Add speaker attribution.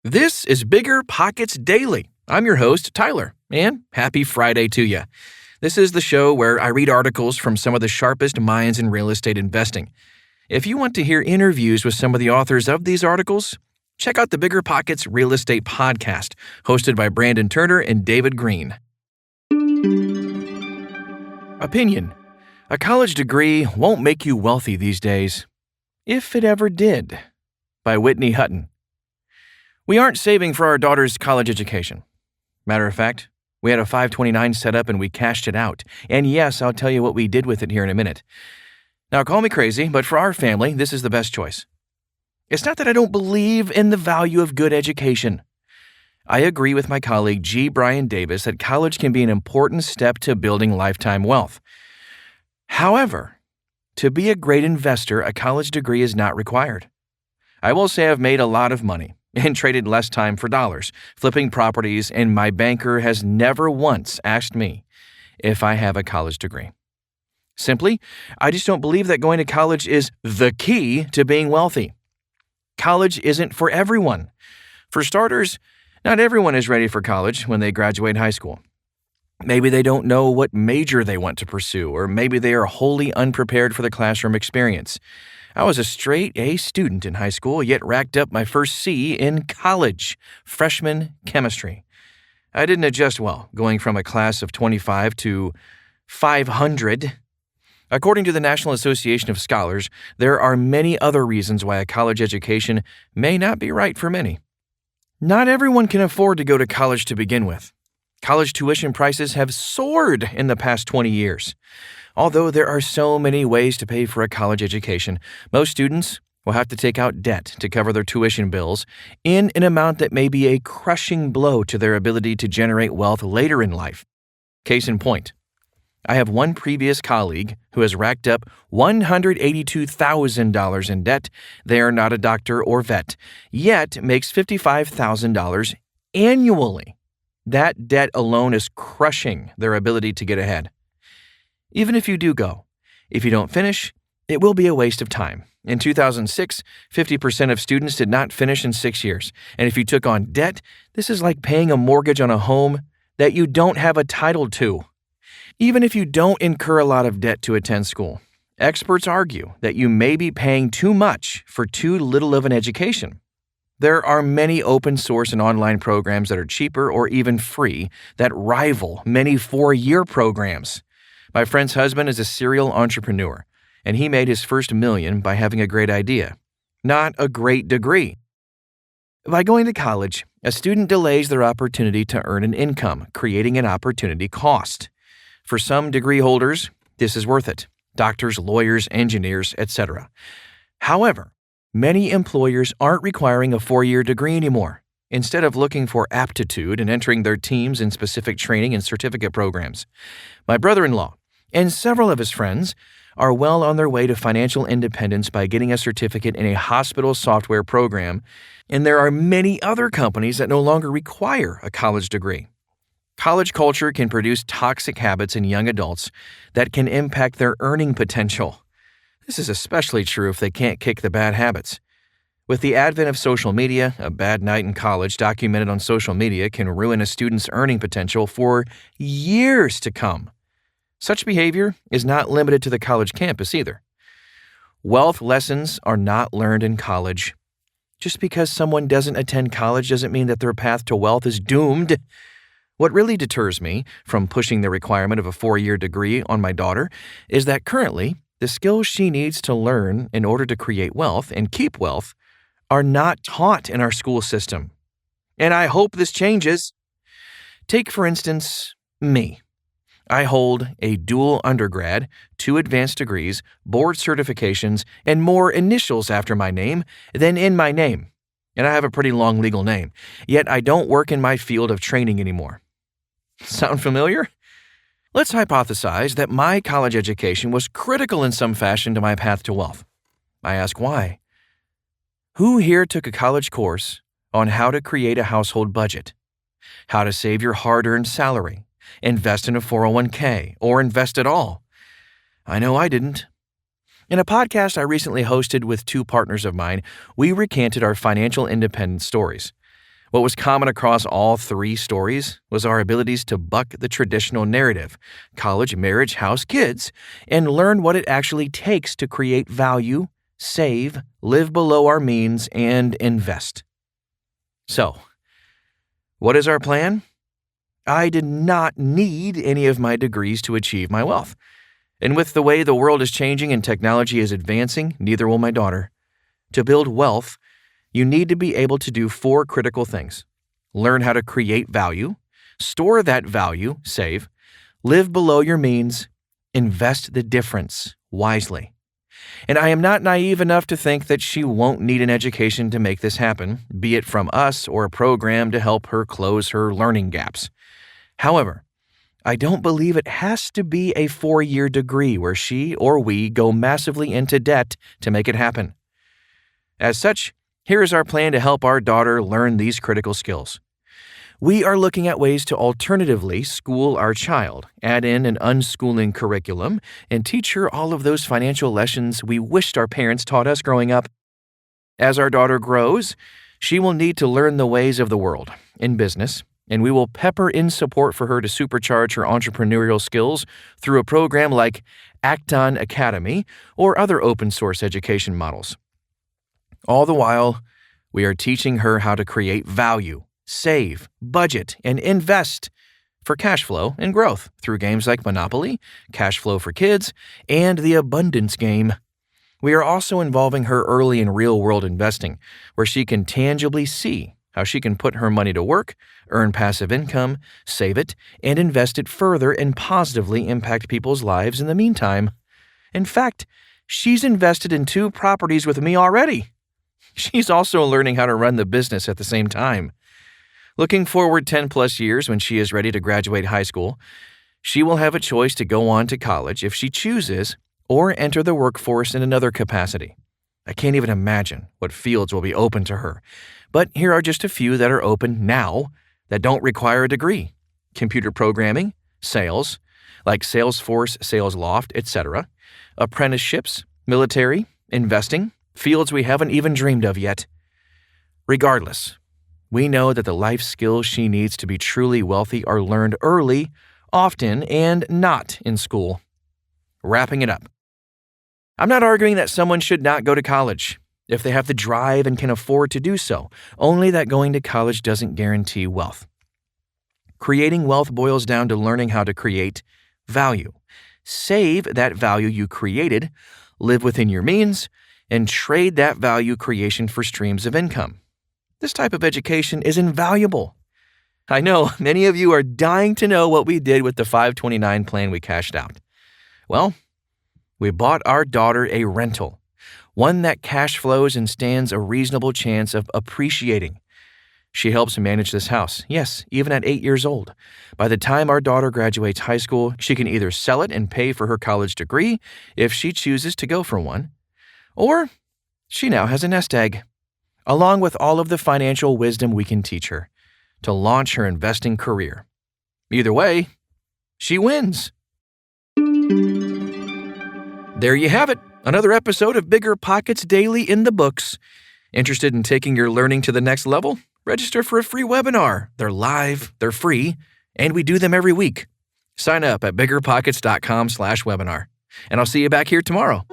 Speaker 1: This is BiggerPockets Daily. I'm your host, Tyler, and happy Friday to you. This is the show where I read articles from some of the sharpest minds in real estate investing. If you want to hear interviews with some of the authors of these articles, check out the BiggerPockets Real Estate Podcast, hosted by Brandon Turner and David Green. Opinion: a college degree won't make you wealthy these days. If it ever did. By Whitney Hutton. We aren't saving for our daughter's college education. Matter of fact, we had a 529 set up and we cashed it out. And yes, I'll tell you what we did with it here in a minute. Now, call me crazy, but for our family, this is the best choice. It's not that I don't believe in the value of good education. I agree with my colleague G. Brian Davis that college can be an important step to building lifetime wealth. However, to be a great investor, a college degree is not required. I will say I've made a lot of money and traded less time for dollars, flipping properties, and my banker has never once asked me if I have a college degree. Simply, I just don't believe that going to college is the key to being wealthy. College isn't for everyone. For starters, not everyone is ready for college when they graduate high school. Maybe they don't know what major they want to pursue, or maybe they are wholly unprepared for the classroom experience. I was a straight A student in high school, yet racked up my first C in college, freshman chemistry. I didn't adjust well, going from a class of 25 to 500. According to the National Association of Scholars, there are many other reasons why a college education may not be right for many. Not everyone can afford to go to college to begin with. College tuition prices have soared in the past 20 years. Although there are so many ways to pay for a college education, most students will have to take out debt to cover their tuition bills in an amount that may be a crushing blow to their ability to generate wealth later in life. Case in point, I have one previous colleague who has racked up $182,000 in debt. They are not a doctor or vet, yet makes $55,000 annually. That debt alone is crushing their ability to get ahead. Even if you do go, if you don't finish, it will be a waste of time. In 2006, 50% of students did not finish in 6 years. And if you took on debt, this is like paying a mortgage on a home that you don't have a title to. Even if you don't incur a lot of debt to attend school, experts argue that you may be paying too much for too little of an education. There are many open source and online programs that are cheaper or even free that rival many 4-year programs. My friend's husband is a serial entrepreneur, and he made his first $1 million by having a great idea, not a great degree. By going to college, a student delays their opportunity to earn an income, creating an opportunity cost. For some degree holders, this is worth it. Doctors, lawyers, engineers, etc. However, many employers aren't requiring a 4-year degree anymore, instead of looking for aptitude and entering their teams in specific training and certificate programs. My brother-in-law and several of his friends are well on their way to financial independence by getting a certificate in a hospital software program, and there are many other companies that no longer require a college degree. College culture can produce toxic habits in young adults that can impact their earning potential. This is especially true if they can't kick the bad habits. With the advent of social media, a bad night in college documented on social media can ruin a student's earning potential for years to come. Such behavior is not limited to the college campus either. Wealth lessons are not learned in college. Just because someone doesn't attend college doesn't mean that their path to wealth is doomed. What really deters me from pushing the requirement of a 4-year degree on my daughter is that currently, the skills she needs to learn in order to create wealth and keep wealth are not taught in our school system. And I hope this changes. Take, for instance, me. I hold a dual undergrad, 2 advanced degrees, board certifications, and more initials after my name than in my name. And I have a pretty long legal name, yet I don't work in my field of training anymore. Sound familiar? Let's hypothesize that my college education was critical in some fashion to my path to wealth. I ask why. Who here took a college course on how to create a household budget, how to save your hard-earned salary, invest in a 401k, or invest at all? I know I didn't. In a podcast I recently hosted with 2 partners of mine, we recanted our financial independence stories. What was common across all three stories was our abilities to buck the traditional narrative, college, marriage, house, kids, and learn what it actually takes to create value, save, live below our means, and invest. So, what is our plan? I did not need any of my degrees to achieve my wealth. And with the way the world is changing and technology is advancing, neither will my daughter. To build wealth, you need to be able to do 4 critical things. Learn how to create value, store that value, save, live below your means, invest the difference wisely. And I am not naive enough to think that she won't need an education to make this happen, be it from us or a program to help her close her learning gaps. However, I don't believe it has to be a 4-year degree where she or we go massively into debt to make it happen. As such, here is our plan to help our daughter learn these critical skills. We are looking at ways to alternatively school our child, add in an unschooling curriculum, and teach her all of those financial lessons we wished our parents taught us growing up. As our daughter grows, she will need to learn the ways of the world in business, and we will pepper in support for her to supercharge her entrepreneurial skills through a program like Acton Academy or other open-source education models. All the while, we are teaching her how to create value, save, budget, and invest for cash flow and growth through games like Monopoly, Cash Flow for Kids, and the Abundance Game. We are also involving her early in real-world investing, where she can tangibly see how she can put her money to work, earn passive income, save it, and invest it further and positively impact people's lives in the meantime. In fact, she's invested in 2 properties with me already. She's also learning how to run the business at the same time. Looking forward 10+ years when she is ready to graduate high school, she will have a choice to go on to college if she chooses or enter the workforce in another capacity. I can't even imagine what fields will be open to her, but here are just a few that are open now that don't require a degree. Computer programming, sales, like Salesforce, SalesLoft, etc., apprenticeships, military, investing, fields we haven't even dreamed of yet. Regardless, we know that the life skills she needs to be truly wealthy are learned early, often, and not in school. Wrapping it up. I'm not arguing that someone should not go to college if they have the drive and can afford to do so, only that going to college doesn't guarantee wealth. Creating wealth boils down to learning how to create value. Save that value you created, live within your means, and trade that value creation for streams of income. This type of education is invaluable. I know many of you are dying to know what we did with the 529 plan we cashed out. Well, we bought our daughter a rental, one that cash flows and stands a reasonable chance of appreciating. She helps manage this house, yes, even at 8 years old. By the time our daughter graduates high school, she can either sell it and pay for her college degree if she chooses to go for one, or she now has a nest egg, along with all of the financial wisdom we can teach her to launch her investing career. Either way, she wins. There you have it, another episode of BiggerPockets Daily in the books. Interested in taking your learning to the next level? Register for a free webinar. They're live, they're free, and we do them every week. Sign up at biggerpockets.com/webinar. And I'll see you back here tomorrow.